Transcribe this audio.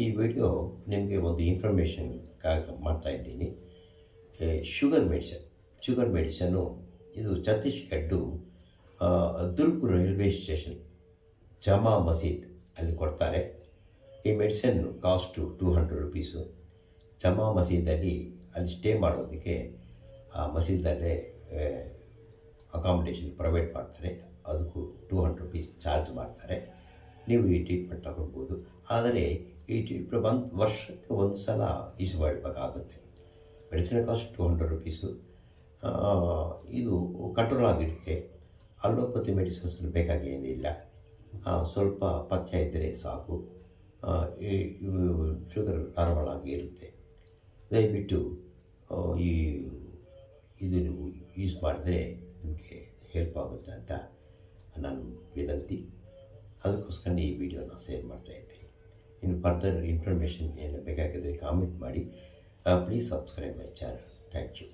ಈ ವಿಡಿಯೋ ನಿಮಗೆ ಒಂದು ಇನ್ಫಾರ್ಮೇಷನ್ಗಾಗಿ ಮಾಡ್ತಾಯಿದ್ದೀನಿ. ಶುಗರ್ ಮೆಡಿಸನ್ನು ಇದು ಛತ್ತೀಸ್ಗಢದ್ದು ದುರ್ಗ್ ರೈಲ್ವೆ ಸ್ಟೇಷನ್ ಜಮಾ ಮಸೀದ್ ಅಲ್ಲಿ ಕೊಡ್ತಾರೆ. ಈ ಮೆಡಿಸನ್ನು ಕಾಸ್ಟು 200 ರುಪೀಸು. ಜಮಾ ಮಸೀದಲ್ಲಿ ಅಲ್ಲಿ ಸ್ಟೇ ಮಾಡೋದಕ್ಕೆ ಆ ಮಸೀದಲ್ಲೇ ಅಕಾಮಿಡೇಷನ್ ಪ್ರೊವೈಡ್ ಮಾಡ್ತಾರೆ. ಅದಕ್ಕೂ 200 ರುಪೀಸ್ ಚಾರ್ಜ್ ಮಾಡ್ತಾರೆ. ನೀವು ಈ ಟ್ರೀಟ್ಮೆಂಟ್ ತಗೊಳ್ಬೋದು. ಆದರೆ ಈ ಟ್ರೀಟ್ಮೆಂಟ್ ವರ್ಷಕ್ಕೆ ಒಂದು ಸಲ ಯೂಸ್ ಮಾಡಬೇಕಾಗುತ್ತೆ. Medicine cost 200 rupees. ಇದು ಕಂಟ್ರೋಲ್ ಆಗಿರುತ್ತೆ. ಅಲೋಪತಿ ಮೆಡಿಸಿನ್ಸ್ ಬೇಕಾಗೇನಿಲ್ಲ. ಸ್ವಲ್ಪ ಪಥ್ಯ ಇದ್ದರೆ ಸಾಕು. ಶುಗರ್ ನಾರ್ಮಲ್ ಆಗಿ ಇರುತ್ತೆ. ದಯವಿಟ್ಟು ಇದನ್ನು ಯೂಸ್ ಮಾಡಿದ್ರೆ ನಿಮಗೆ ಹೆಲ್ಪ್ ಆಗುತ್ತೆ ಅಂತ ನನ್ನ ವಿನಂತಿ. ಅದಕ್ಕೋಸ್ಕರ ಈ ವಿಡಿಯೋನ ಶೇರ್ ಮಾಡ್ತಾಯಿದ್ದೀನಿ. ಇನ್ನು ಫರ್ದರ್ ಇನ್ಫಾರ್ಮೇಷನ್ ಏನು ಬೇಕಾಗಿದ್ದರೆ ಕಾಮೆಂಟ್ ಮಾಡಿ. Please subscribe my channel. Thank you.